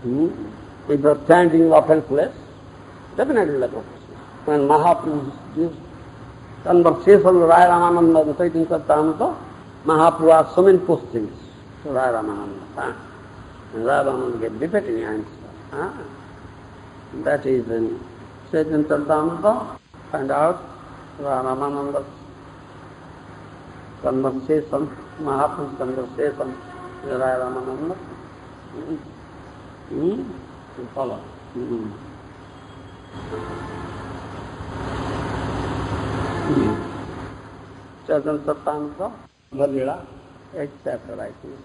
If you are chanting offenseless, definitely like offenseless. When Mahaprabhu gives conversation with Rāya Rāmānanda and Chaitanya Charitamrita, Mahaprabhu asked so many questions to Rāya Rāmānanda. And Rāya Rāmānanda gave befitting answer. That is in Chaitanya Charitamrita. Find out Rāya Rāmānanda's conversation, Mahaprabhu's conversation with Rāya Rāmānanda. You follow. Chaitanya Charitamrita, Bhalila, 8th chapter, I think.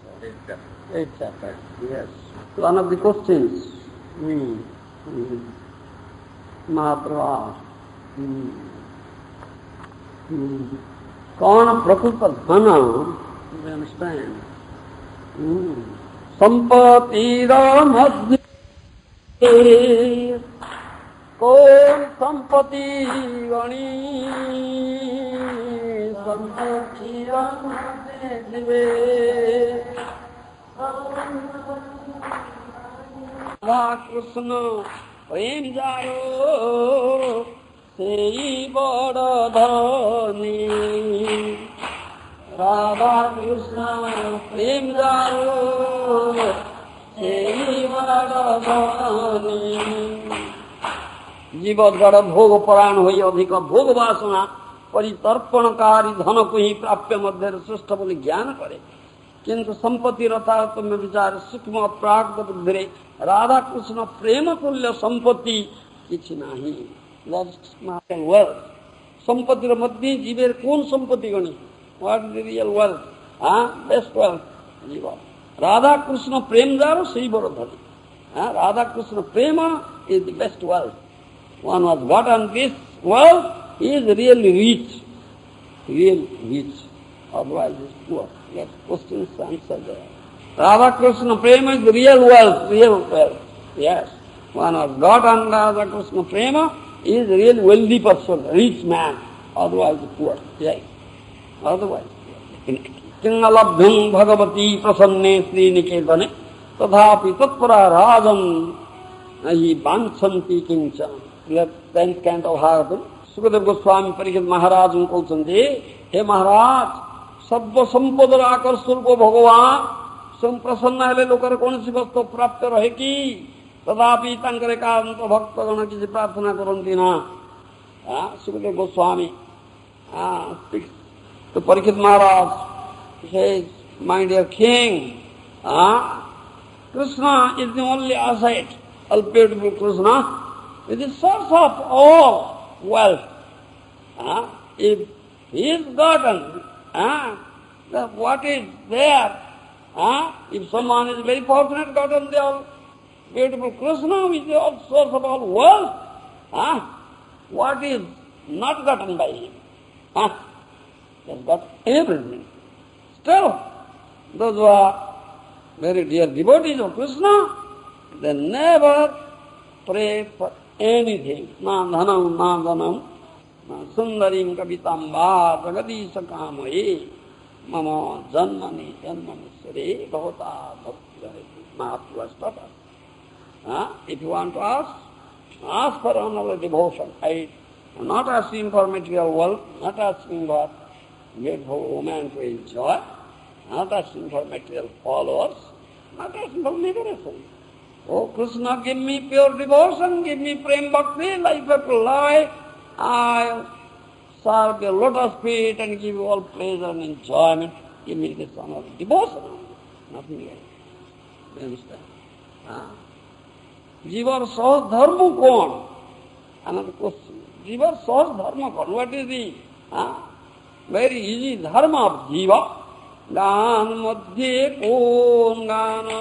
8th chapter, yes. One of the questions Mahaprabhu asked, Kauna prakrita dhana, you understand? Sampatira madhya Kaun sampati gani Sampatira madhya Rādhā-kṛṣṇa prema-keli sei bada dhani Rādhā-kṛṣṇa-prema-keli sei bada dhani जीवद्गढ़ भोग परायण हुई अधिक भोग वासना परितर्पणकारी धन को ही प्राप्य मध्य श्रेष्ठ बोले ज्ञान करे किंतु संपत्ति रथात्म में विचार सूक्ष्म अपराग बुद्धि राधा कृष्ण प्रेम तुल्य संपत्ति किछि नाही संपत्ति मध्य जीवेर कौन संपत्ति गणी what is the real wealth best wealth जीव राधा कृष्ण प्रेम जारो सही बड़ो धनी राधा कृष्ण प्रेम is the best wealth one was got on this world is really rich otherwise is poor. Yes, questions answer there. Radha Krishna Prema is the real wealth. Yes, one was got on Radha Krishna Prema is a real wealthy person, rich man, otherwise poor. Yes, otherwise Kinnalabhyam Bhagavati Prasanne Sri Niketane Tadhapi Tatpara Rajam Nahi Banchanti Kincha. We have 10th canto of Bhagavatam. Sukadeva Goswami Parikshit Maharaj कहते हे महाराज सर्व संपदर आकर्षण को भगवान स्वयं प्रसन्न हेले लोकर कौन सी वस्तु प्राप्त रहे कि तदापि तांकर एकांत भक्तगण किसी प्रार्थना करन्ति ना सुखदेव गोस्वामी तो परीक्षित महाराज says, my dear king, Krishna is the only asset, all beautiful Krishna is the source of all wealth. If he is gotten, then what is there? If someone is very fortunate, gotten the all beautiful Krishna, which is the source of all wealth, what is not gotten by him? He has got everything. Still, those who are very dear devotees of Krishna, they never pray for anything. Na dhanam, na dhanam, na sundarim kavitam va jagadisha kamaye mama janmani janmani sare bhavata bhakti Mahaprabhu has taught us. If you want to ask for another devotion. I am not asking for material wealth, not asking for beautiful woman to enjoy, not asking for material followers, not asking for liberation. Oh Krishna, give me pure devotion, give me prema bhakti, life after life. I'll serve your lotus feet and give you all pleasure and enjoyment. Give me this honor, devotion, nothing else. You understand? Jivar sahaj dharma kon? Another question. Jivar sahaj dharma kon? What is the very easy dharma of jiva? Gan madhye kon gana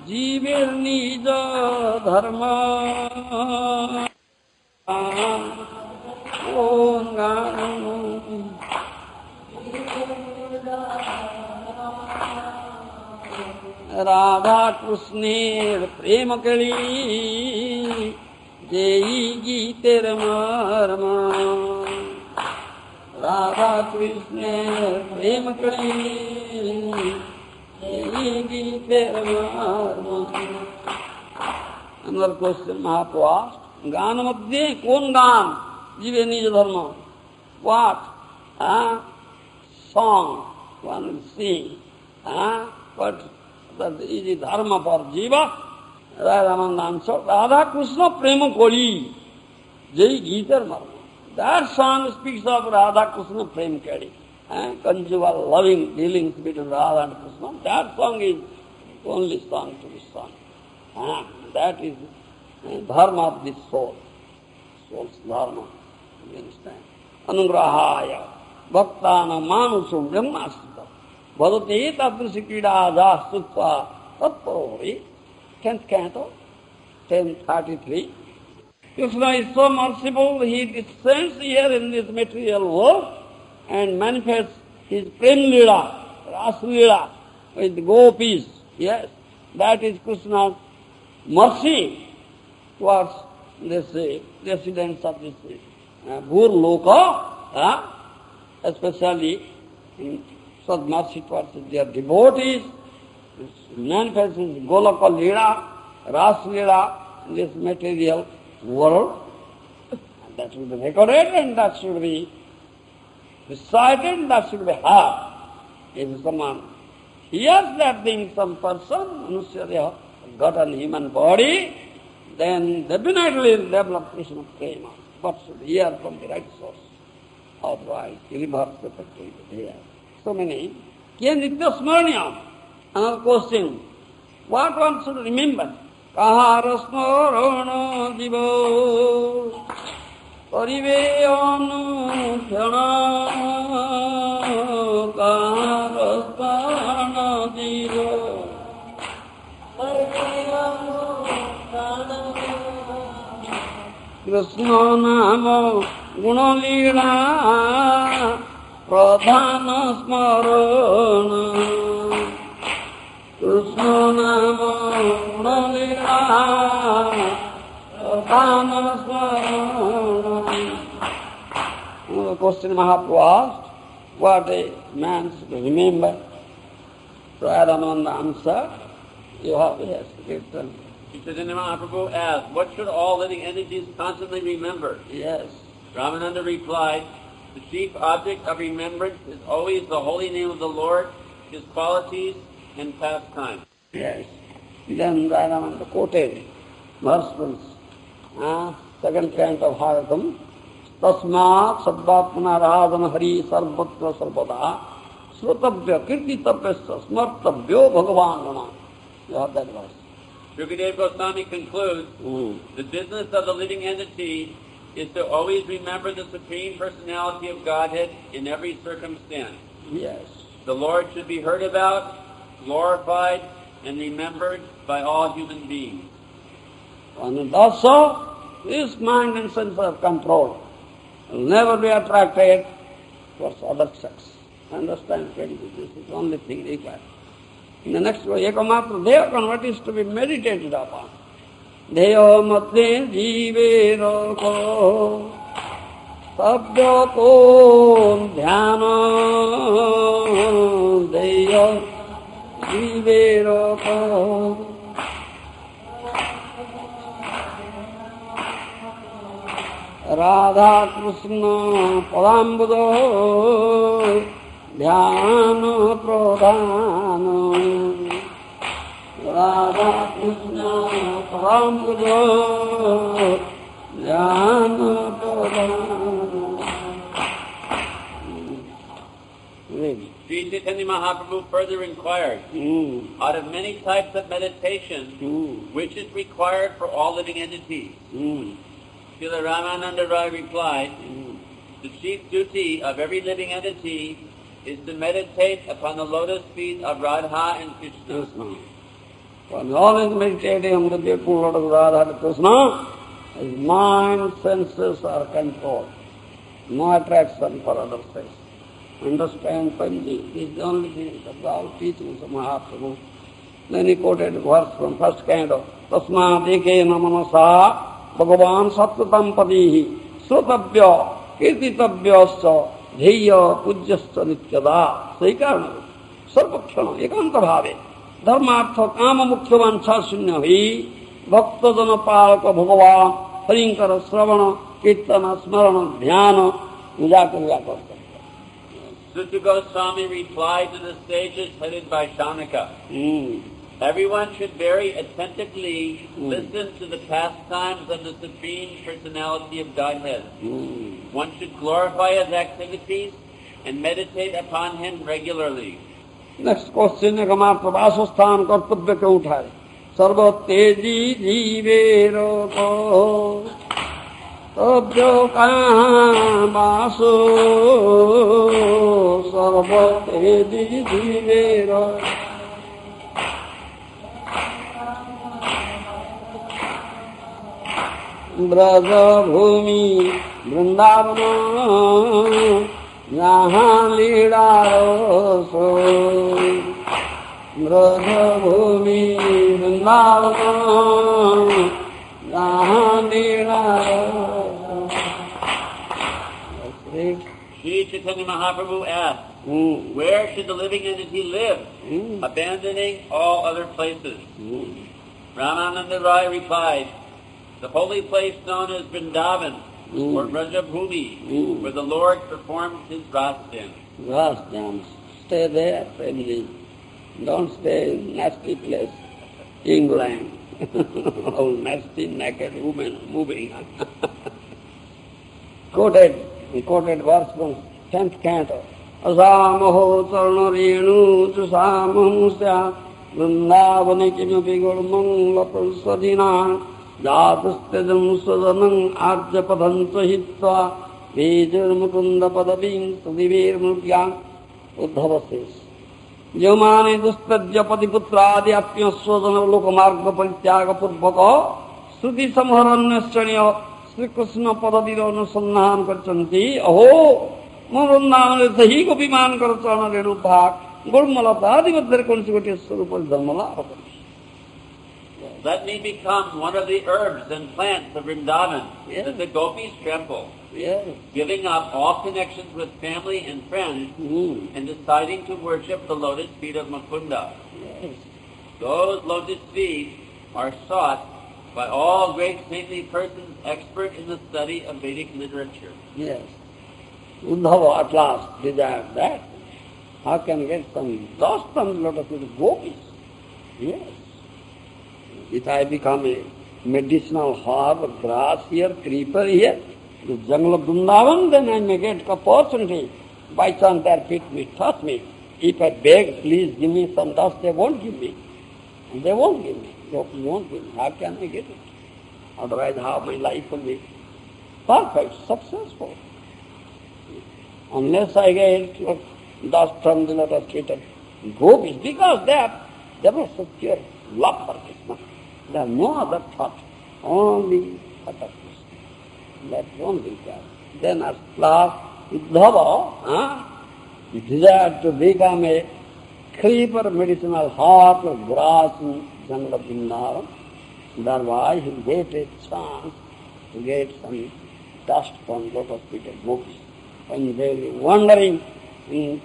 jiver nija dharma kon gana Rādhā-kṛṣṇa-prema-keli jeyi gīter marma Rādhā-kṛṣṇa-prema-keli Another question Mahaprabhu asked, Gana madhye kon gan jive nija dharma? What song one will sing? What is the dharma for jiva? Rāya Rāmānanda answered, rādhā-kṛṣṇa-prema-keli. Jai Gita Marma. That song speaks of rādhā-kṛṣṇa-prema-keli. Conjugal loving dealings between Radha and Krishna. That song is the only song to be sung. That is dharma of the soul. Soul's dharma. You understand? Anugrahaya bhaktana manusum brahmasita bhadate tadrisi kridāja sutva tatparori. 10th canto, 1033. Krishna is so merciful, he descends here in this material world and manifests his prem lila, rasa lila, with gopis. Yes, that is Krishna's mercy towards this residents of this Gour loka, especially in such mercy towards their devotees. Manifests his golaka lila, rasa lila, in this material world. And that should be recorded and that should be recited and that should be heard. If someone hears that thing, some person, Manusya, got a human body, then definitely will develop Krishna prema, but should hear from the right source. Otherwise, reverse perpetually here. So many. Kiya nitya smaranya. Another question. What one should remember? Kahara smarana jiva pariveyanu kṣṇa kahara smarana jiva Krishna nama gunalila pradhana smarana Krishna nama gunalila pradhana smarana. The question Mahaprabhu asked, what a man should remember? Rāya Rāmānanda answered, you have written. Chaitanya Mahaprabhu asked, what should all living entities constantly remember? Yes. Rāmānanda replied, the chief object of remembrance is always the holy name of the Lord, His qualities, and pastimes. Yes. Then Rāya Rāmānanda quoted verse 2nd canto of Bhagavatam, Tasmāt saddātmana rādhana hari sarvatra sarvada srutavya kirtitavya smartavyo bhagavānana. You have that verse. Shukadeva Goswami concludes, the business of the living entity is to always remember the Supreme Personality of Godhead in every circumstance. Yes. The Lord should be heard about, glorified, and remembered by all human beings. And also, this mind and sense of control will never be attracted towards other sex. Understand, friends, this is the only thing required. In the next verse, ekamatra devakan, what is to be meditated upon? Deva mate jīve ko sabya ko dhyana deva jīve ko rādhā-kṛṣṇa-prema-keli dhyana pradhana rādhā-kṛṣṇa-prema-keli dhyana pradhana. Sri Chaitanya Mahaprabhu further inquired, out of many types of meditation, which is required for all living entities? Srila Ramananda Rai replied, the chief duty of every living entity is to meditate upon the lotus feet of Radha and Kṛṣṇa. When all is meditating on the beautiful lotus of Radha and Kṛṣṇa, his mind, senses are controlled. No attraction for other sex. Understand, Panji, this is the only thing of all teachings of Mahaprabhu. Then he quoted a verse from first canto, Tasmāt ekena manasa Bhagavan Sattvatam Padihi Srutavya Kirtitavya Dheya Pujyasya Nityada. Sai karana. सर्वक्षण एकांत भावे धर्मार्थ काम मुख्य वांछा शून्य हुई भक्त जन पालक भगवान हरिंकर श्रवण कीर्तन स्मरण ध्यान पूजा क्रिया करते. Sutta Goswami replied to the sages headed by Shaunaka. Everyone should very attentively listen to the pastimes of the Supreme Personality of Godhead. One should glorify his activities and meditate upon him regularly. Next question है हमारा वासस्थान कर्तव्य क्यों उठाए सर्व तेजी जीवेरो को तब्यो कहाँ वासो सर्व तेजी जीवेरो ब्रज भूमि वृंदावन यहाँ लीला सो ब्रज भूमि वृंदावन यहाँ लीला. Sri Chaitanya Mahaprabhu asked, where should the living entity live, abandoning all other places? Ramananda Rāya replied, the holy place known as Vṛndāvana, or Brajabhumi, where the Lord performed his rasa dance. Rasa dance. Stay there, family. Don't stay in nasty place, England. All nasty, naked women moving. quoted verse from 10th canto. Asamaho charna renu chusamam syat Vṛndāvana kimapi gurmang lapalsadina Jātastedam sadanam ārjapadhanca hitva Vijir mukunda padavim sudivir murgyam. Uddhava says, Yamane dustadya patiputradi apya swadana lokamarga parityaga purvaka Sruti samharanyasya Sri Krishna padavira anusandhan karchanti Aho Vṛndāvana sahi gopiman karchana renubhak Gurmalapadi vadhar consecutive surupal dharmala. Let me become one of the herbs and plants of Vṛndāvana, that the gopis tremble, giving up all connections with family and friends, and deciding to worship the lotus feet of Mukunda. Those lotus feet are sought by all great saintly persons expert in the study of Vedic literature. Yes. Uddhava at last desired that. How can get some dust from lotus feet of gopis? Yes. If I become a medicinal herb, grass here, creeper here, the jungle of Vṛndāvana, then I may get opportunity. By chance their feet may touch me. If I beg, please give me some dust, they won't give me. They won't give me. They won't give me. How can I get it? Otherwise, how my life will be perfect, successful. Unless I get dust from the lotus feet of gopis, because they were so pure love for Krishna. There is no other thought, only thought of Krishna. That only God. Then at last, Uddhava desired to become a creeper medicinal herb of grass in jungle of Vṛndāvana. Thereby he get a chance to get some dust from lotus feet of gopis. When they were wandering in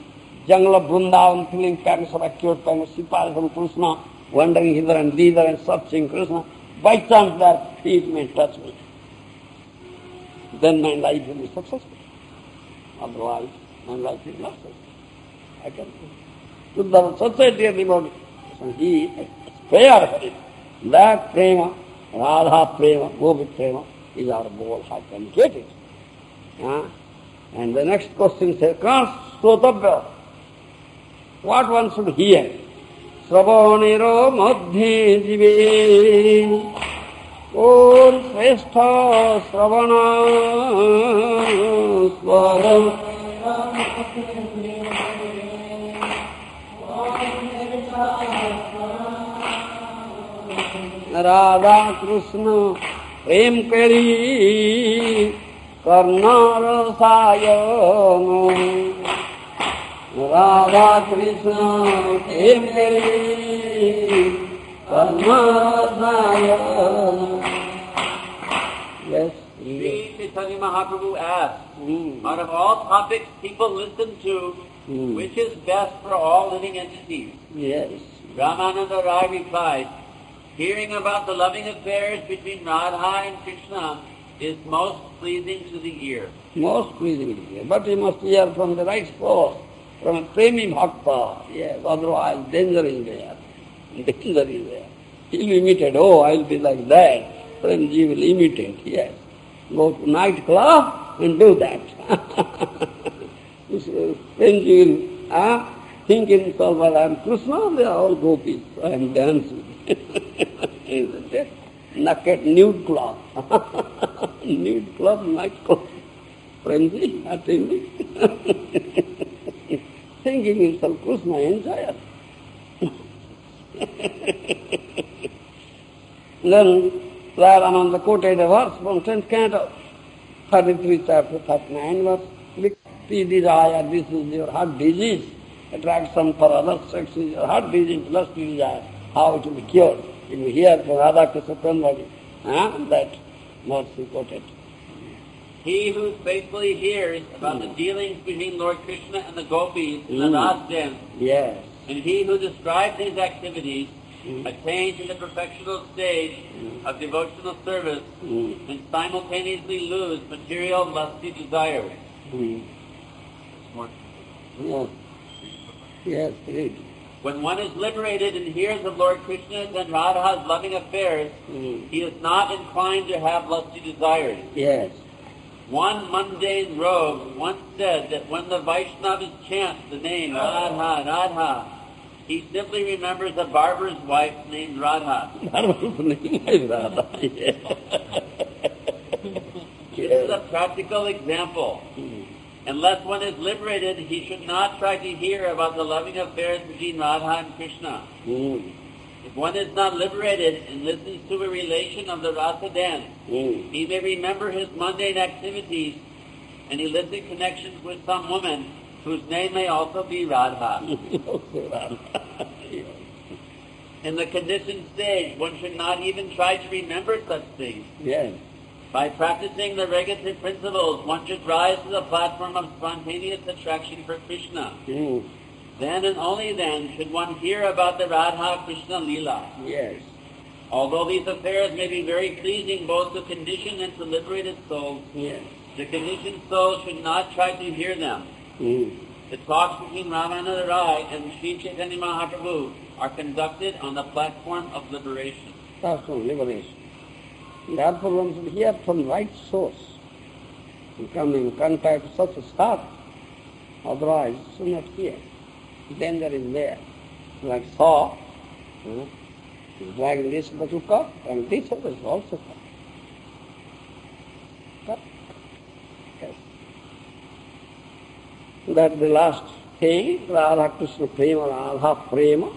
jungle of Vṛndāvana, feeling pangs of acute pangs, sipas from Krishna, wandering hither and thither and searching Krishna, by chance their feet may touch me. Then my life will be successful. Otherwise, my life is not successful. I can see. Uddhava, such a dear devotee. So he spared for it. That prema, radha prema, gopi prema, is our goal. How can we get it? And the next question says, Srotavya. What one should hear? Sravanero madhye jive Gour shrestha sravana swaram rādhā-kṛṣṇa-prema-keli karna-rasayana Rādhā-kṛṣṇa-prema-keli karna-rasayana. Yes. Sri Chaitanya Mahaprabhu asked, out of all topics people listen to which is best for all living entities? Yes. Rāmānanda Rai replied, hearing about the loving affairs between Radha and Krishna is most pleasing to the ear. Most pleasing to hear. But you must hear from the right source, from a premi bhakta. Yes, otherwise danger is there. Danger is there. He'll imitate, oh, I'll be like that. Premji will imitate, yes. Go to night club and do that. Premji will think himself, well, I am Krishna, they are all gopis, I am dancing. Isn't it? Naked nude club. Nude club, night club. Premji, Premji. Thinking himself Krishna, enjoy it. Then Rāya Rāmānanda quoted a verse from 10th canto, 33 chapter, 39 verse. Bhakti desire, this is your heart disease. Attraction for other sex is your heart disease, lust desire. How it will be cured? If you hear from rādhā-kṛṣṇa-prema-keli, that verse he quoted. He who faithfully hears about the dealings between Lord Krishna and the gopis in the last dance, yes. and he who describes these activities, attains to the perfectional stage of devotional service and simultaneously lose material lusty desires. Yes. Yes, read. When one is liberated and hears of Lord Krishna's and Radha's loving affairs, he is not inclined to have lusty desires. Yes. One mundane rogue once said that when the Vaishnavas chant the name Radha, Radha, he simply remembers a barber's wife named Radha. Barber's name is Radha, yes. This is a practical example. Unless one is liberated, he should not try to hear about the loving affairs between Radha and Krishna. If one is not liberated and listens to a relation of the rasa dance, he may remember his mundane activities and illicit connections with some woman whose name may also be Radha. In the conditioned stage, one should not even try to remember such things. Yes. By practicing the regulative principles, one should rise to the platform of spontaneous attraction for Krishna. Then and only then should one hear about the Rādhā-Kṛṣṇa Leela. Yes. Although these affairs may be very pleasing both to conditioned and to liberated souls, Yes. the conditioned soul should not try to hear them. The talks between Rāmānanda Rai and Sri Chaitanya Mahāprabhu are conducted on the platform of liberation. Platform of liberation. Therefore one should hear from right source. You come in contact with such a stuff, otherwise you should not hear. Danger is there. Like saw, like this but you cut, and this is also cut. Cut. Yes. That's the last thing, rādhā-kṛṣṇa-prema, rādha-prema.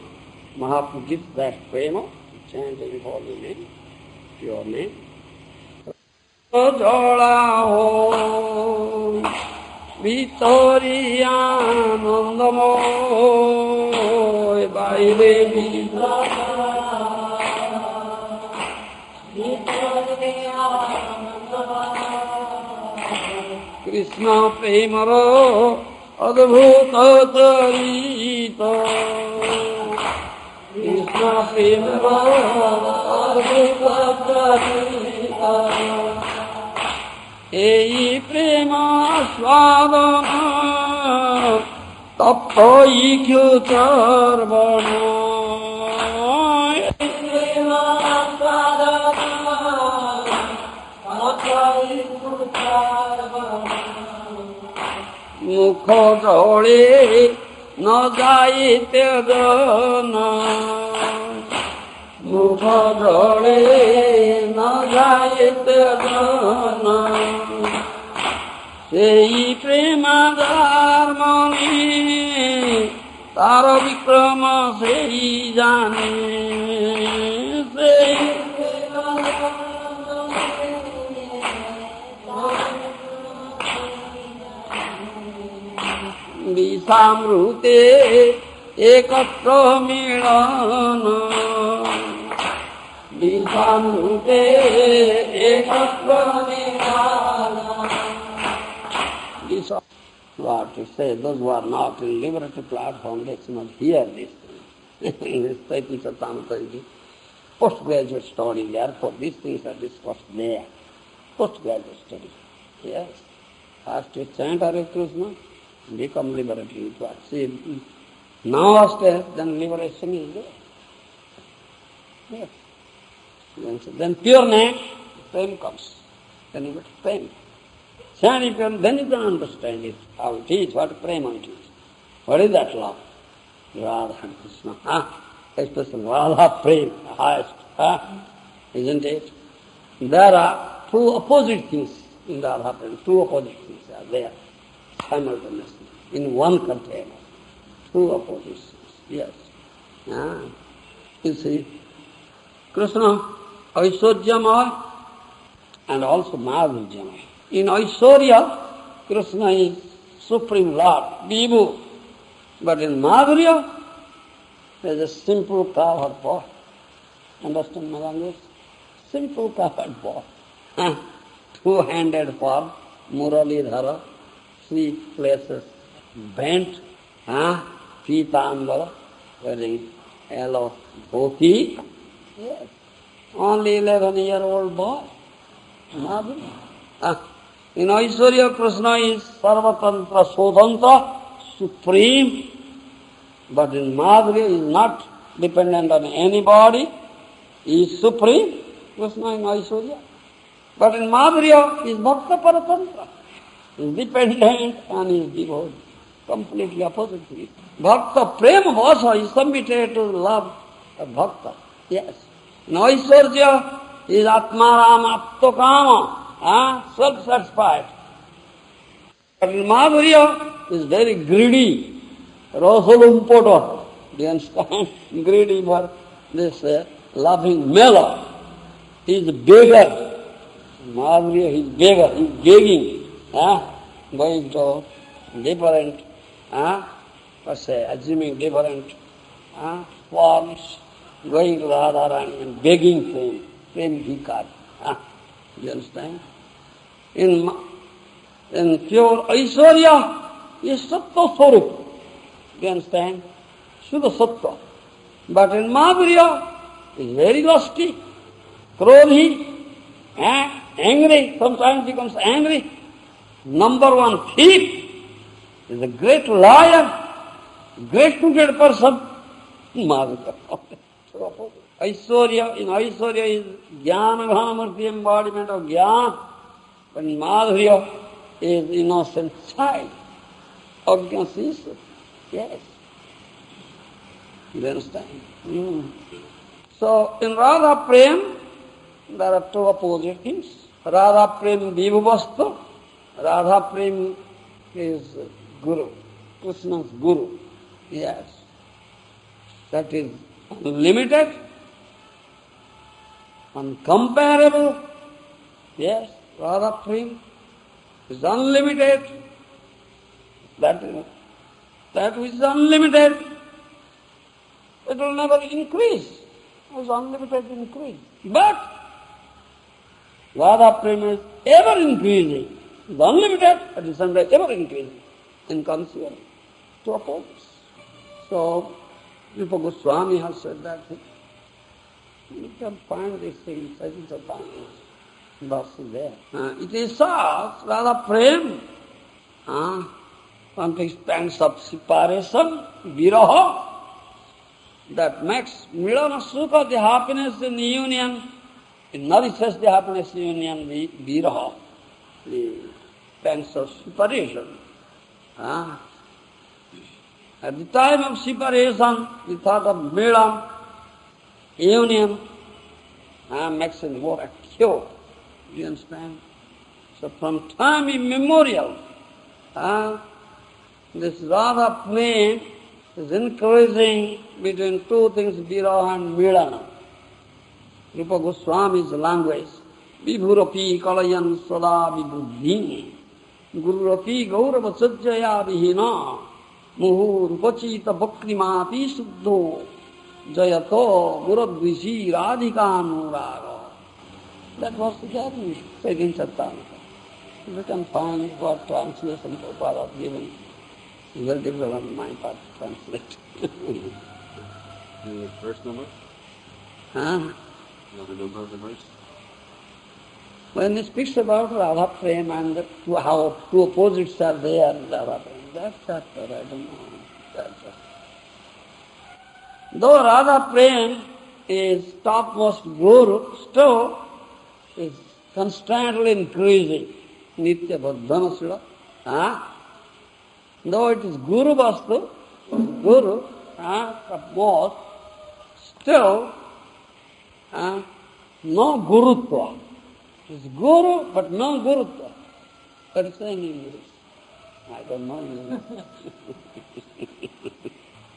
Mahāprabhu gives that prema, chanting holy name, pure name. Jala ho, Vitoriya Nandamo, Baile Krishna Premaro, Uddhava Charita. Krishna Premaro, Uddhava Charita. Ei prema svadana tappa ikhyā charvana. Ei prema svadana tappa ikhyā charvana. Mukha jole na jaye tyajana. Mukha jole na jaye tyajana. Sei prema dharmani tara vikrama sei jane. Sei prema dharmani visamrute ekatra milana. Visamrute ekatra milana. what to say, those who are not in liberated platform, they should not hear this thing. In this Chaitanya Charitamrita, postgraduate study, therefore these things are discussed there. Postgraduate study. Yes. First you chant Hare Krishna, become liberated. See, now stage, then liberation is there. Yes. Then pure name, pain comes. Then you get pain. Chant it, then you can understand it, how it is, what prema it is. What is that love? Rādhā and Kṛṣṇa. Especially Rādhā Prema, the highest. Isn't it? There are two opposite things in Rādhā Prema. Two opposite things are there simultaneously in one container. Two opposite things. Yes. You see, Krishna, Aishwaryamaya and also Madhurjamaya. In Aishwarya, Krishna is Supreme Lord, Vibhu. But in Madhurya, there is a simple covered boy. Understand my language? Simple covered boy. Two-handed form, Muralidhara, 3 places bent, Pitambara, wearing yellow dhoti. Yes. Only 11-year-old boy. Madhurya. In Aishwarya, Krishna is Sarvatantra, Swatantra, supreme. But in Madhurya, he is not dependent on anybody. He is supreme. Krishna in Aishwarya. But in Madhurya, he is Bhakta Paratantra. He is dependent and he is devoted. Completely opposite to it. Bhakta Prema Vasa is submitted to love of Bhakta. Yes. In Aishwarya, he is Atmarama, Aptokama, self-satisfied. But in Madhurya, he is very greedy. Rasalumpoto. Do you understand? Greedy for this loving mellow. He is a beggar. In Madhurya, he is beggar. He is begging. Going to different, assuming different forms, going to Rādhā and begging fame. Fame bhikar. Do you understand? In pure Aishwarya, he is Sattva Swarup. Do you understand? Shuddha Sattva. But in Madhurya, he is very lusty, krodhi, angry, sometimes becomes angry. Number one thief, is a great liar, great wicked person. Madhurya. Aishwarya, in Aishwarya is Jnana Ghanamurti, embodiment of Jnana. But in Madhurya is innocent child, Agnya Sisa. Yes. You understand? So, in Rādhā Prema, there are two opposite things. Rādhā Prema Vibhuvastu. Rādhā Prema is Guru, Krishna's Guru. Yes. That is unlimited, uncomparable. Yes, Rādhā Prema is unlimited. That which is unlimited, it will never increase. It is unlimited increase. But Rādhā Prema is ever increasing. It is unlimited, at the same time ever increasing. Inconceivable. To oppose. So, Rupa Goswami has said that. You can find these things, I think the verse is there. It is such, Rādhā Prema, understands of separation, viraha, that makes milana sukha, the happiness in union, it nourishes the happiness in union, viraha, the pangs of separation. At the time of separation, the thought of milan, union, makes it more acute. Do you understand? So from time immemorial, this Rādhā Prema is encouraging between two things, viraha and milana. Rupa Goswami's language, vibhurapi kalayan sada vibhuddhi, guru-rapi gaurava sajjaya vihina, muhu rupachita bhakrimati suddho, jayato muradvishi radhika anuraga. That was the Chaitanya Charitamrita. You can find what translation Prabhupada has given. It's very difficult on my part to translate. The verse number? Huh? You know the number of the verse? When he speaks about Rādhā-prema and how two opposites are there in Rādhā-prema, that chapter, I don't know. Though Rādhā-prema is topmost guru, still is constantly increasing. Nitya Bhubaneswar. Though it is Guru Vastu, Guru, topmost, still no gurutva. It is Guru, but no gurutva. That is saying in English. I don't know English.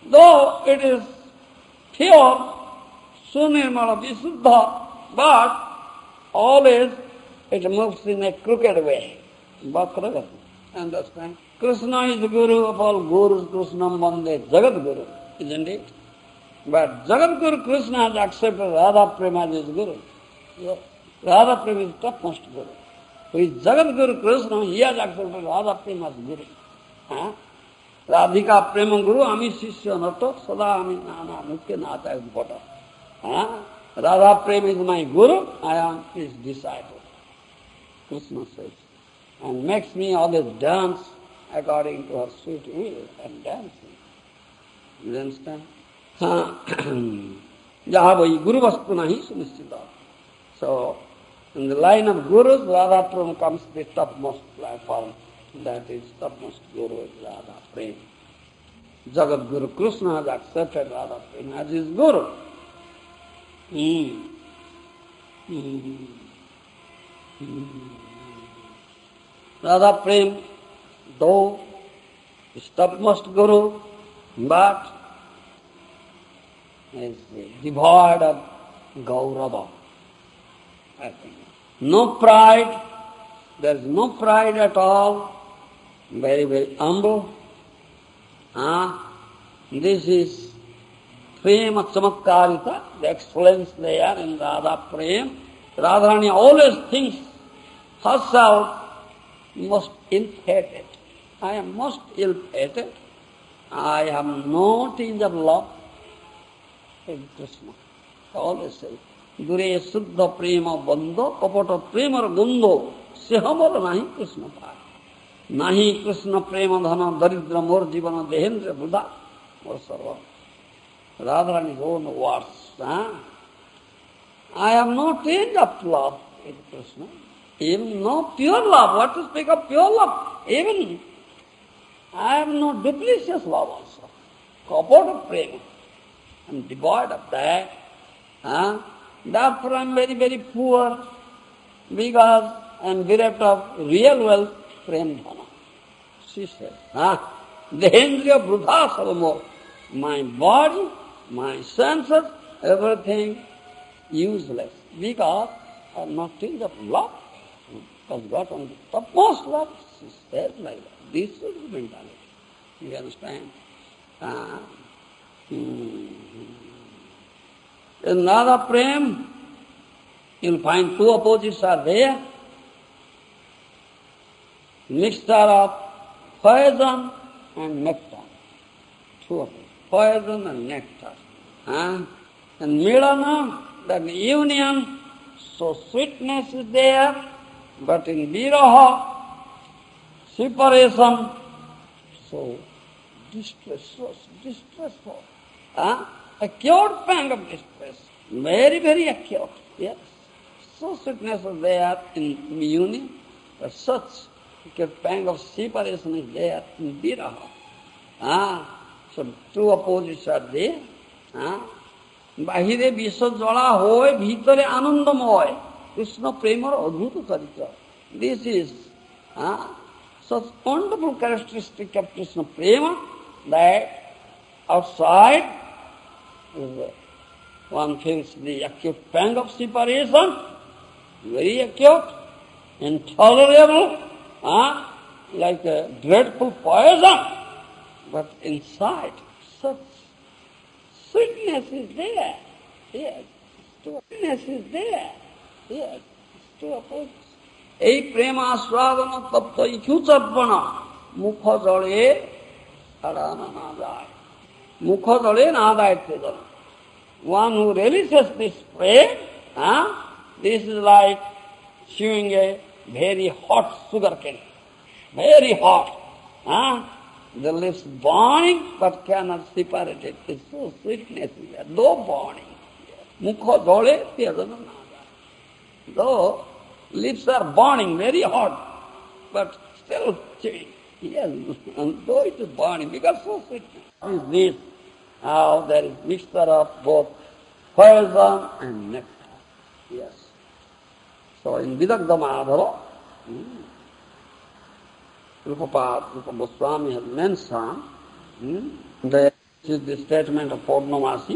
Though it is pure, sunirmala visuddha, but always it moves in a crooked way. Vakragati. Understand? Krishna is the Guru of all Gurus, Krishna Vande, Jagat Guru, isn't it? But Jagat Guru Krishna has accepted Rādhā-prema as his Guru. Yes. Rādhā-prema is topmost Guru. Who is Jagat Guru Krishna, he has accepted Rādhā-prema as Guru. Rādhika Prema Guru, Ami Sishya Nato, Sada Ami Nana Mukhya Nata Bhata. Rādhā-prema is my Guru, I am his disciple. Krishna says. And makes me always dance according to her sweet will and dancing. You understand? Jahavai Guru Vastu Nahi Sunishchita. So, in the line of Gurus, Rādhā-prema comes the topmost platform. That is topmost Guru is Rādhā-prema. Jagat Guru Krishna has accepted Rādhā-prema as his Guru. Rādhā-prema, though is topmost Guru, but is devoid of Gaurava. I think. No pride, there is no pride at all, very, very humble. This is Prema Chamatkarita, the excellence there in Rādhā-prema. Radharani always thinks herself most ill-fated. I am most ill-fated. I have no tinge of love in Krishna. I always say, Dure Suddha Prema Bando, Kapata Prema Gundo, Sehamala Nahi Krishna Pai. Nahi Krishna Prema Dhana Daridra Mor Jivana Dehendra Buddha Mor Sarva. Radharani's own words. I have no tinge of love in Krishna. Even no pure love. What to speak of pure love? Even I have no duplicitous love also. Kapata Prema. I am devoid of that. Therefore I am very, very poor because I am bereft of real wealth, Vṛndāvana. She says, Dehendriya Vṛndha Savamo. My body, my senses, everything useless because I am not think of love. Because God on the topmost love, she says like that. This is the mentality. You understand? In Rādhā-prema, you'll find two opposites are there. Mixture of poison and nectar. Two opposites. Poison and nectar. And Milana, that union, so sweetness is there, but in Viraha, separation, so distressful. Acute pang of distress. Very, very acute. Yes. So sweetness is there in union, but such acute pang of separation is there in Viraha. So two opposites are there. Bahire Vishwajala hoy, bhitare anandamoy. Krishna prema adbhuta charitra. This is such wonderful characteristic of Krishna prema that outside one feels the acute pang of separation, very acute, intolerable, like a dreadful poison. But inside, such sweetness is there. Yes, sweetness is there. Yes, two opposites. এই প্রেমাস্বাদন তপ্ত ইচ্ছুচর্পণ মুখ জলে সারানো না যায়, মুখ জলে না দায়িত্বে জল। One who relishes this prema, this is like chewing a very hot sugar cane, very hot. The lips burning but cannot separate it. It's so sweetness is there, though burning. Mukha jole piyadana nada. Though lips are burning, very hot, but still chewing. Yes, and though it is burning, because so sweetness is this. How there is mixture of both poison and nectar. Yes. So in Vidagdha Madhava, Rupa Goswami has mentioned that this is the statement of Purnamasi,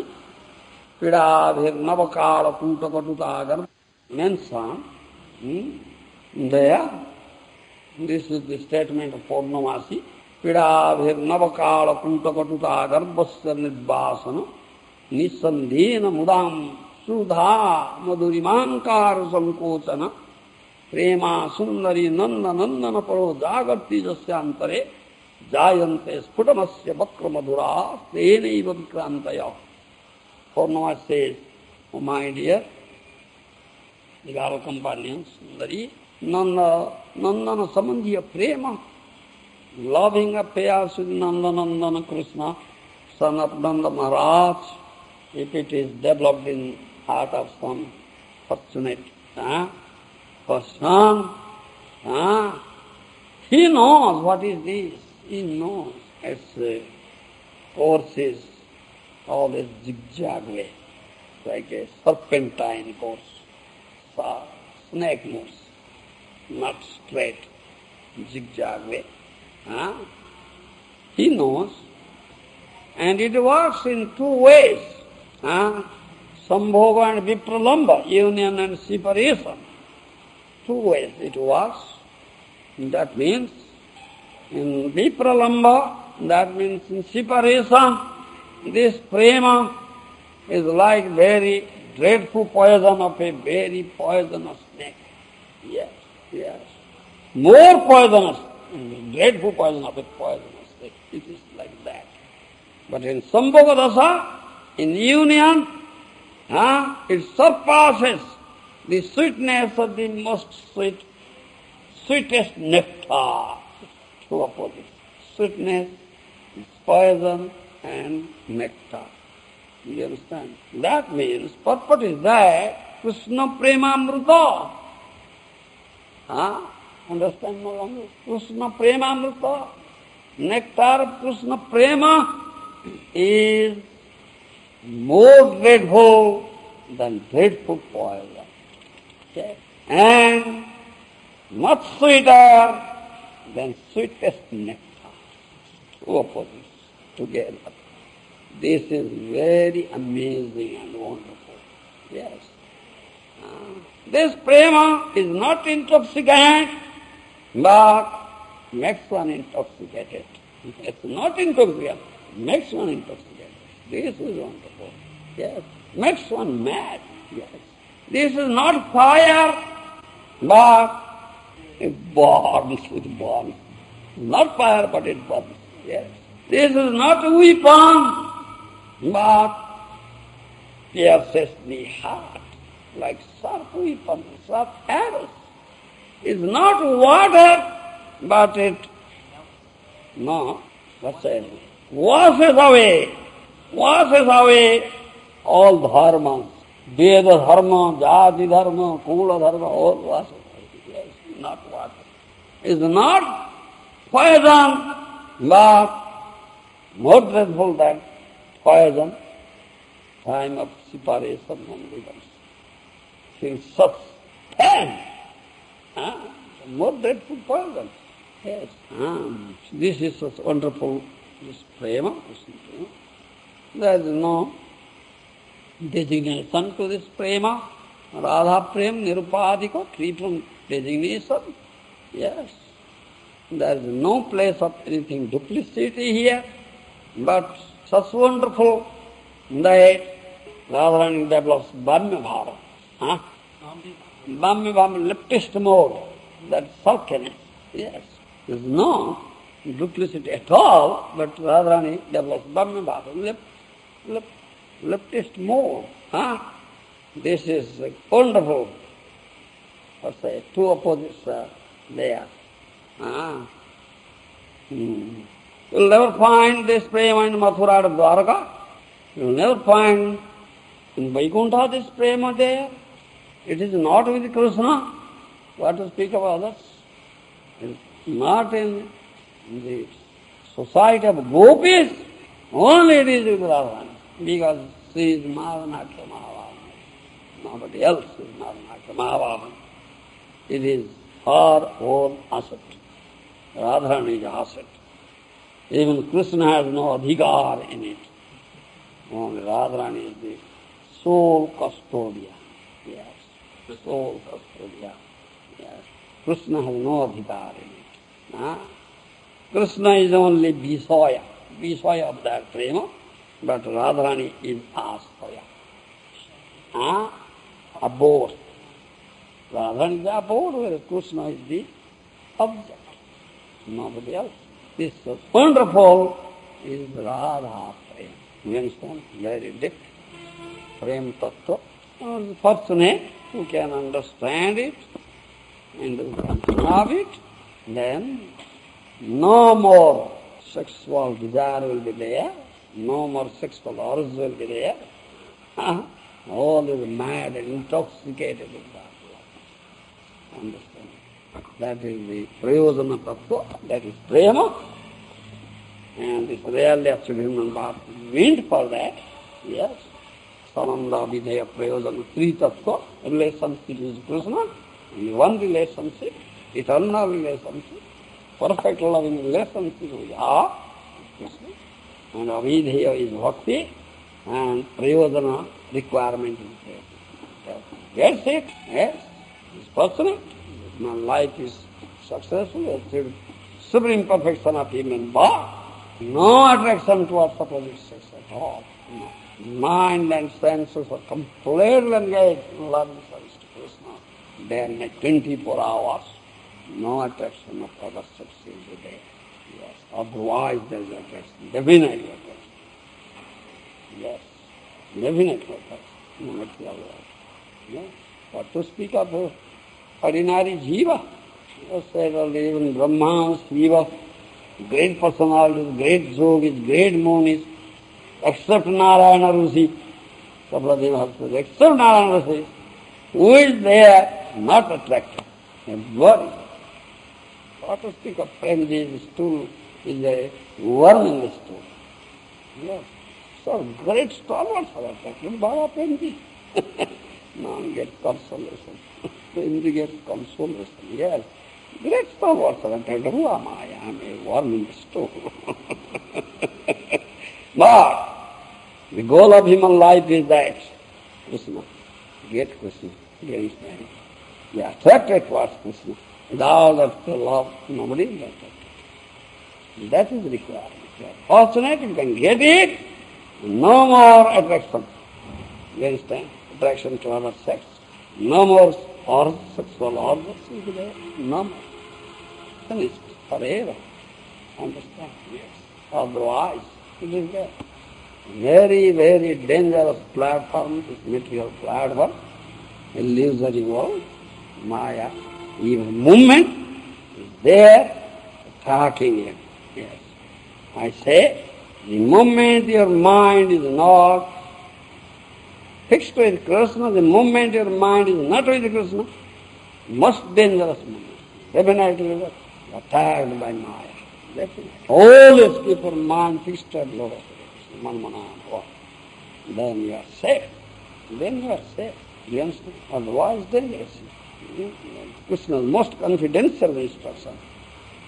Pidabhir Navakala Kutakatutagar mentioned there. This is the statement of Purnamasi. Pidabhir Navakala Kutakatutagar Basya Nidvasana Nisandhena Mudam Sudha Madhurimankar Sankochana Prema Sundari Nanda Nandana Paro Jagarti Jasyantare Jayante Sputamasya Bakra Madhura Tenaiva Vikrantaya. Purnamasi says, oh my dear, the Gala companions, Sundari, Nandana Samandhiya Prema, loving affairs with Nandana Krishna, son of Nanda Maharaj, if it is developed in heart of some fortunate person, he knows what is this. He knows its course is always zigzag way, like a serpentine course, snake moves, not straight, zigzag way. He knows, and it works in two ways. Sambhoga and vipralamba, union and separation. Two ways it works. That means in vipralamba, that means in separation, this prema is like very dreadful poison of a very poisonous snake. Yes, yes. More poisonous, dreadful poison of a poisonous snake. It is like that. But in Sambhoga Dasa, in union, it surpasses the sweetness of the most sweetest nectar. Two opposites. Sweetness is poison and nectar. You understand? That means, purport is that Kṛṣṇa-prema-amrita. Understand no longer? Kṛṣṇa-prema-amrita. Nectar of Kṛṣṇa prema is more dreadful than dreadful poison. Okay? And much sweeter than sweetest nectar. Two opposites together. This is very amazing and wonderful. Yes. This prema is not intoxicant, but makes one intoxicated. It's not intoxicant, makes one intoxicated. This is wonderful. Yes. Makes one mad. Yes. This is not fire, but it burns, Not fire, but it burns. Yes. This is not a weapon, but pierces the heart like sharp weapon, sharp arrows. It's not water, but it washes away all dharmas. Veda dharma, jati dharma, kula dharma, all washes away. Yes, not water. It's not poison, but more dreadful than poison. Time of separation one becomes. Feel such pain. More dreadful poison. Yes. This is such wonderful, this prema. There is no designation to this prema. Radha prema, nirupadika, free from designation. Yes. There is no place of anything duplicity here, but such wonderful that Radharani develops Bhamya Bhava. Bhamya Bhava, leftist mode. that sulkiness. Yes. There is no duplicity at all, but Radharani develops Brahma Bhava, leftist mode. This is wonderful. Let's say, two opposites are there. You'll never find this prema in Mathura or Dwaraka. You'll never find in Vaikuntha this prema there. It is not with Krishna. What to speak of others? It's not in the society of gopis. Only it is with Radharani. Because she is Madhanakya Mahavana. Nobody else is Madhanakya Mahavana. It is her own asset. Radharani is asset. Even Krishna has no adhikar in it. Only Radharani is the sole custodian. Yes, the sole custodian. Yes. Krishna has no adhikar in it. Krishna is only Visaya of that prema, but Radharani is Asaya. Abode. Radharani is the abode, whereas Krishna is the object. Nobody else. This wonderful is Radha Prema. You understand? Very deep. Prema Tattva. Fortunate who can understand it and who can have it, then no more sexual desire will be there, no more sexual urge will be there. All is mad and intoxicated with that love. Understand? That is the prayojana tattva, that is prema. And it's really actually human bhakti meant for that. Yes. Sananda Vidheya Prayojana Tri Tattva, relationship is Krishna, only one relationship, eternal relationship, perfect loving relationship with Krishna. And Avidheya is bhakti, and Prayojana requirement is prayer. That's it. Yes. It's fortunate. My life is successful, achieved supreme perfection of human body. No attraction towards opposite sex at all. No. Mind and senses are completely engaged in loving service to Krishna. Day and night, 24 hours. No attraction of other sex will be there. Yes. Otherwise there is attraction. Definitely attraction. Yes. Definitely attraction. No material life. Yes. What to speak of ordinary jīva? You said even Brahma, Shiva, great personalities, great yogis, great munis, except Narayana Rishi, Sabladeva has said, except Narayana Rishi, who is there not attracted? Everybody. What to speak of Premji's stool is a worm in the stool. Yes. So great stalwarts are attracted by Premji. None get consolation. Premji gets consolation, yes. Great stalwarts are attracted. Who am I? I am a worm in the stool. But the goal of human life is that Krishna, get Krishna, get understand. We are attracted towards Krishna. Without that love, nobody is attracted. That is the requirement. Fortunate, you can get it, no more attraction. You understand? Attraction to other sex. No more sexual organs will be there. No more. Finished forever. Understand? Yes. Otherwise, it is there. Very, very dangerous platform, this material platform, illusory world, Maya. Even movement is there, attacking it. Yes. I say, the moment your mind is not fixed with Krishna, the moment your mind is not with Krishna, most dangerous moment. Definitely attacked by Maya. Definitely. Always keep your mind fixed at lotus. Then you are safe. Then you are safe. You understand? Otherwise, dangerous. Krishna's most confidential instruction.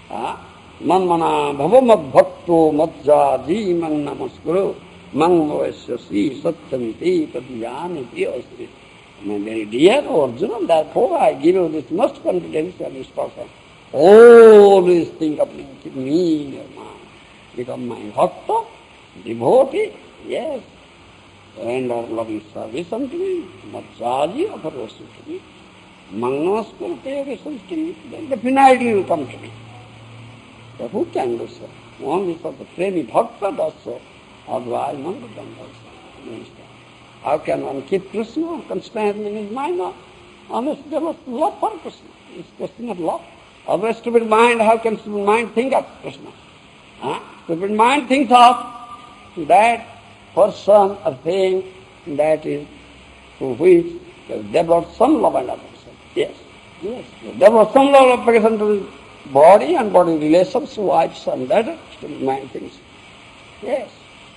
Manmana bhavamad bhakto madja jiman namaskuru mangvasyasi satyamiti padhyani asri. My very dear Arjuna, therefore I give you this most confidential instruction. Always think of me, keep me in your mind. Become my bhakta, devotee, yes. Render loving service unto me, madhyaji, offer worship to me. then definitely will come to me. So who can do so? Only for the premi bhakta does so. Otherwise, none of them does so. How can one keep Krishna constantly in his mind? Unless there was love for Krishna. It's a question of love. Otherwise, stupid mind, how can stupid mind think of Krishna? Stupid mind thinks of that person or thing that is to which has developed some love and affection. Yes. Develop some love and affection to body and body relations, wife, son, that stupid mind thinks. Yes.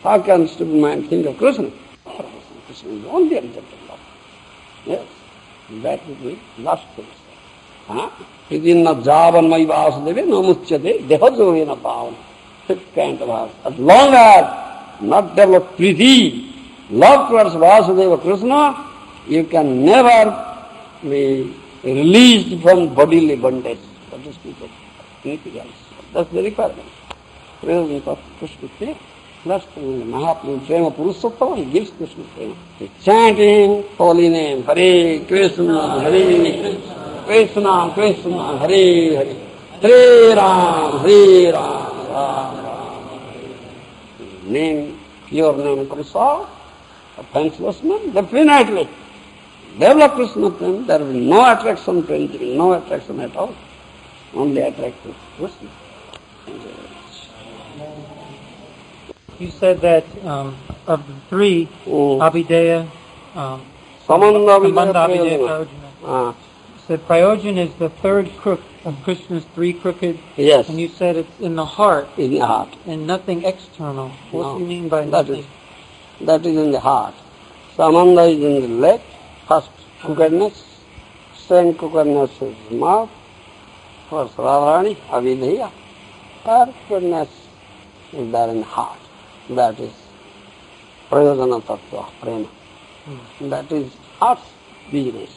How can stupid mind think of Krishna? Krishna is only object of love. Yes. That would be last thing. Idinna javanmai vasudeve namuchyate dehajovena pavan. Fifth kind of verse. As long as not develop priti, love towards Vasudeva Krishna, you can never be released from bodily bondage. That is people. Anything else. That's the requirement. Presence of Krishna. Last thing, Mahāprabhu Prema Purushottama, he gives Krishna Prema. He's chanting holy name, Hare Krishna, Hare Krishna, Krishna, Hare Hare, Hare Ram, Ram Ram. Name, pure name comes out, offenseless man, definitely. Develop Krishna Prema, there will be no attraction to anything, no attraction at all. Only attraction to Krishna. You said that of the three, Abhideya, Samanda Abhideya, Prayojana. You said Prayojana is the third crook of Krishna's three crooked. Yes. And you said it's in the heart. In the heart. And nothing external. What No. do you mean by that nothing? That is in the heart. Samanda is in the leg, first crookedness, second crookedness is mouth, first Radharani, Abhideya, third crookedness is there in the heart. That is Prayojana Tattva, Prema. That is heart's business.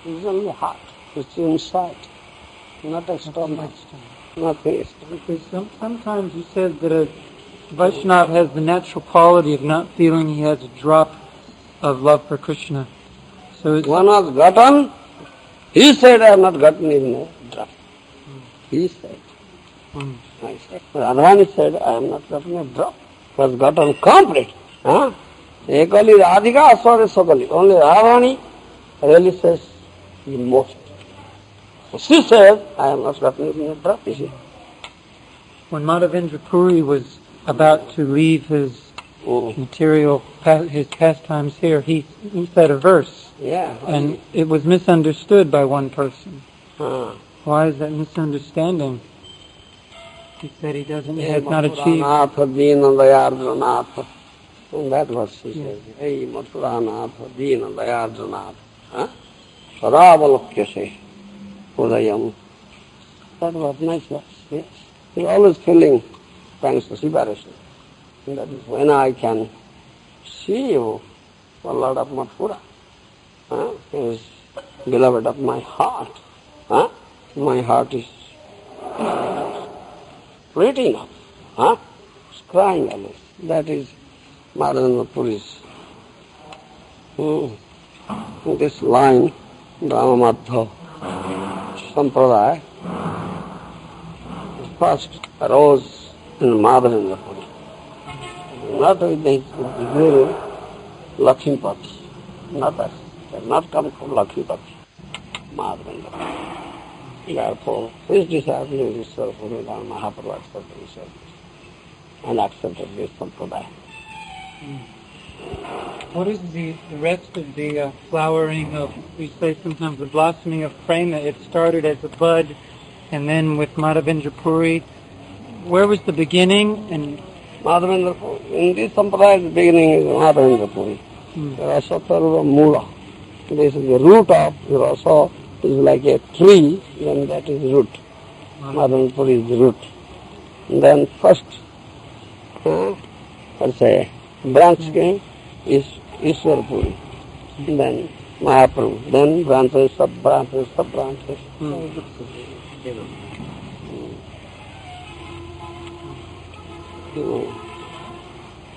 It's in the heart. It's inside. Not external. Nothing external. Because sometimes you said that a Vaishnava has the natural quality of not feeling he has a drop of love for Krishna. So it's one was gotten, he said, I have not gotten even a drop. He said. I said, Radharani said, I have not gotten a drop. It was gotten complete. Ekali Radhika Aswara Sakali. Only Radharani really says the most. She says, I have not gotten even a drop. You see. when Madhavendra Puri was about to leave his material, his pastimes here, he said a verse. Yeah. And it was misunderstood by one person. Why is that misunderstanding? He said he has not achieved. And that was he says, Hey Mathuranath, Dina Dayarjanath, Sadavalokyase, Udayam. That was nice verse, yes. He's always feeling thanks to separation. And that is when I can see you, O Lord of Mathura. He is beloved of my heart. My heart is pretty enough. It's crying always. That is Madhavendra Puri's. This line, Rāmānanda Sampradaya, first arose in Madhavendra Puri. Not with the Guru, Lakshmipati. Not that. They have not come from Lakshmipati. Madhavendra Puri. Therefore, his disciple is Vṛndāvana, Mahāprabhu accepted his service and accepted this Sampradaya. What is the rest of the flowering of, we say sometimes the blossoming of prema? It started as a bud, and then with Madhavendra Puri, where was the beginning? And Madhavendra Puri, in this Sampradaya, the beginning is Madhavendra Puri. Rasa sarva mula. This is the root of the rasa, is like a tree, then that is root. Madhavendra Puri is the root. And then first, let's say, branch came is Ishwar Puri. Then Mahāprabhu. Then branches, sub-branches, sub-branches. I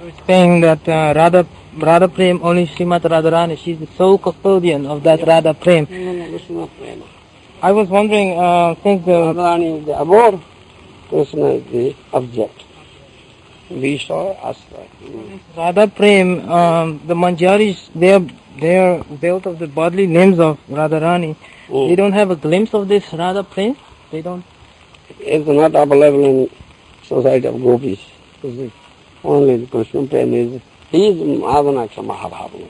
was saying that Radha Radha Prem, only Srimad Radharani. She's the sole custodian of that Radha Prem. Krishna-prema. I was wondering, since the Radharani is the abode, Krishna is the object. Vishwa Asra. Radha Prem, the Manjaris, they are built of the bodily limbs of Radharani. They don't have a glimpse of this Radha Prem? They don't? It's not available in society of gopis. Only the Krishna-prema is, he is Madhanaksha Mahāprabhu.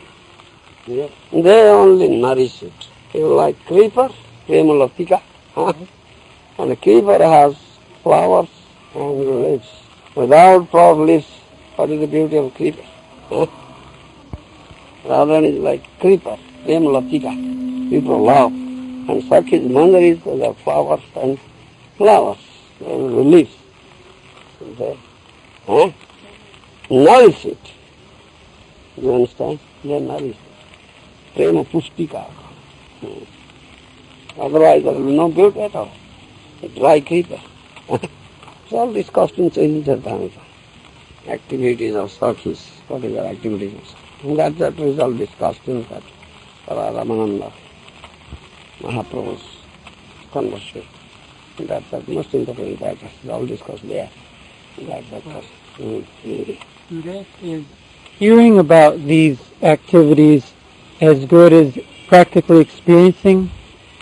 Yeah. They only nourish it. It's like creeper, prema-latika. And the creeper has flowers and leaves. Without flower leaves, what is the beauty of creeper? Radharani is like creeper, prema-latika. People love. And such is Mandaris, the flowers and flowers, and leaves. They nourish it. You understand? They nourish it. Prema pustika. Otherwise there will be no beauty at all. A dry creeper. So all discussed in Chaitanya activities of Sakhis, particular activities. And that is all discussed in that Rāya Rāmānanda, Mahāprabhu's conversation. That's the most important that is all discussed there. Is hearing about these activities as good as practically experiencing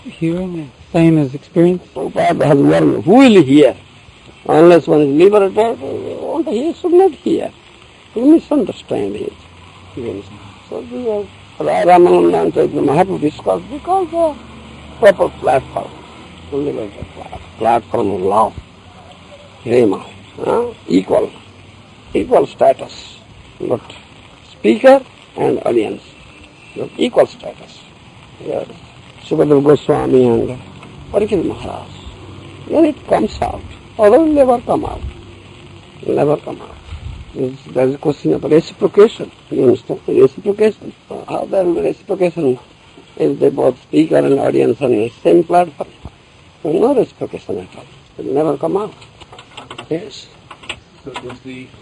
hearing? The same as experience? Prabhupada has warned, who will hear? Unless one is liberated, he should not hear. He misunderstand it. So the Rāya Rāmānanda and Chaitanya Mahaprabhu discussed because the proper platform, liberated platform of love, prema, equal status, but speaker and audience, but equal status. Sukadeva Goswami and Parikshit Maharaj. Then it comes out. Although it will never come out. It will never come out. There is a question of reciprocation. You understand? Reciprocation. How there will be reciprocation if they both speaker and audience on the same platform? There is no reciprocation at all. It will never come out. Yes. So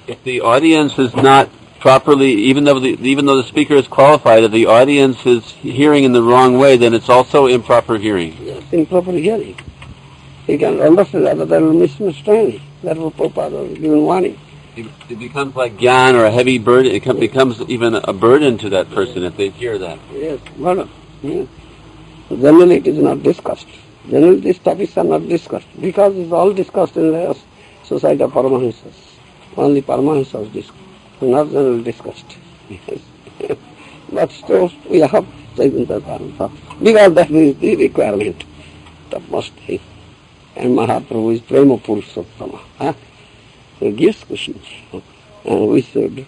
if the audience is not properly, even though the speaker is qualified, if the audience is hearing in the wrong way, then it's also improper hearing. Yes, improper hearing. You can understand that there will be misunderstanding. That will Prabhupada was given warning. It becomes like gyan or a heavy burden. It becomes even a burden to that person if they hear that. Yes, burden. Yes. Generally it is not discussed. Generally these topics are not discussed because it's all discussed in the society of Paramahamsas. Only Paramahamsas discussed. Not generally discussed. Yes. But still we have Chaitanya Dharma because that is the requirement. That must be. And Mahaprabhu is Prema Purushottama. He gives Krishna. And we should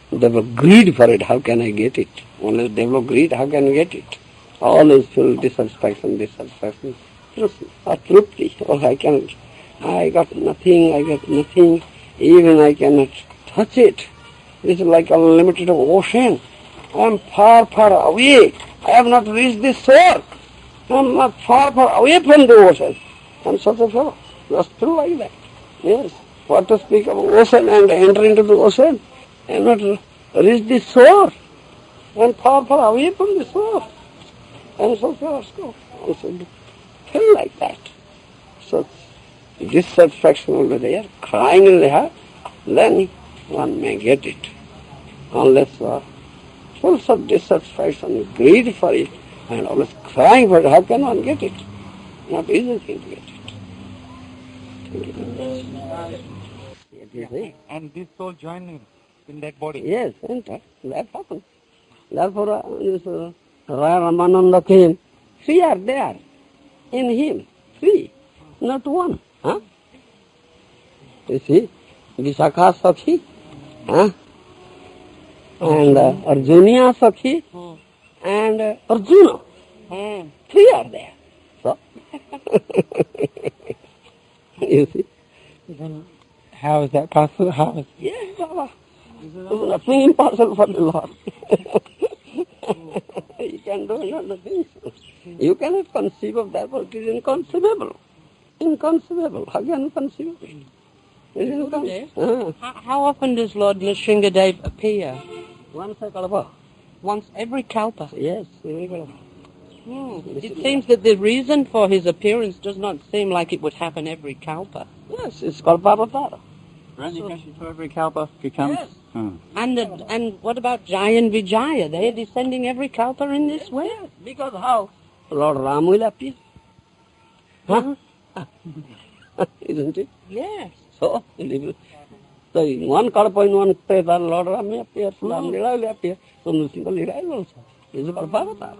develop greed for it. How can I get it? Only develop greed, how can I get it? Always feel dissatisfaction. Or trupti. Oh, I got nothing. Even I cannot touch it. It's like unlimited ocean. I am far, far away. I have not reached the shore. I am not far, far away from the ocean. I am such a fellow. Just feel like that. Yes. What to speak of ocean and enter into the ocean? I am not reached the shore. I am far, far away from the shore. I am so far. I should feel like that. So dissatisfaction will be there, crying in the heart, then one may get it. Unless full of dissatisfaction, greed for it, and always crying for it, how can one get it? Not easy thing to get it. And this soul joining in that body? Yes, that happens. Therefore, Rāya Rāmānanda came. Three are there in him. Three, not one. You see, Vishakha Sakhi, and Arjunia Sakhi, and Arjuna. Three are there. So, you see. Then how is that possible? Yes, Baba. There's nothing impossible for the Lord. You can do another thing. You cannot conceive of that, but it is inconceivable. Inconceivable. How can you conceive of it? How often does Lord Nrsingadev appear? Once a kalpa. Once every kalpa. Yes, every kalpa. It seems that the reason for his appearance does not seem like it would happen every kalpa. Yes, it's kalpa avatar. Hiranyakashipu every kalpa becomes... Yes. And what about Jaya and Vijaya? They are descending every kalpa in this way? Yes, because how? Lord Ram will appear. Huh? Isn't it? Yes. So in one kalpa, in one Treta, Lord Ram may appear, Ram Lila will appear. So Nrsimha Lila is also. He's a kalpa avatar.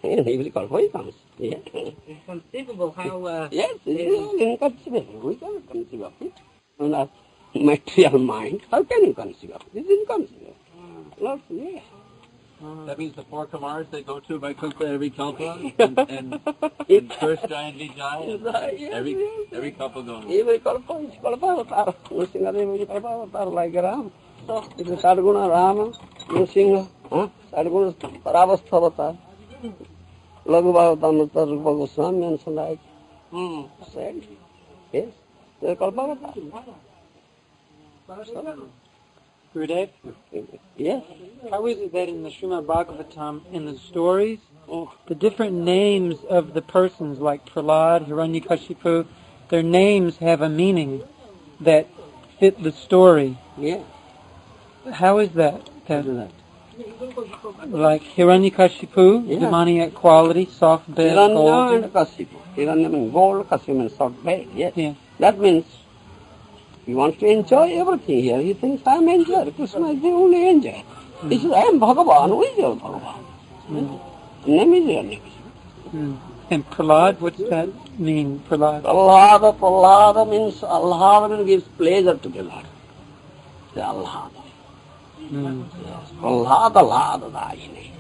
And every kalpa he comes. Yeah. It's conceivable how... Yes, it is inconceivable. We cannot conceive of it. In our material mind, how can you conceive of it? It's inconceivable. Lord, yeah. That means the 4 Kumars they go to by Kalpa every kalpa, and first Jaya and Vijaya, every kalpa goes. Every kalpa is kalpa avatar. Nrsimha Deva is kalpa avatar like Ram. So it is Sadguna Rama, Nrsimha, Sadguna Paravastha avatar. Laghu Bhagavatam, Rupa Goswami and so like. Said, yes, they are kalpa avatar. Gurudev, Yes. how is it that in the Srimad Bhagavatam, in the stories, the different names of the persons, like Prahlad, Hiranyakashipu, their names have a meaning that fit the story? Yeah. How is that? Like Hiranyakashipu, demoniac quality, soft bed, Hiranya gold. and Kashipu. Hiranya means gold, Kashipu means soft bed. Yes. Yeah. That means he wants to enjoy everything here. He thinks I am enjoyer. Krishna is the only enjoyer. He says, I am Bhagavan. Who is your Bhagavan? Name is your name. And Prahlad, what's that mean, Prahlad? Prahlada means Allāda gives pleasure to the Lord. The Allāda. Yes. Prahlada Lāda Dayini.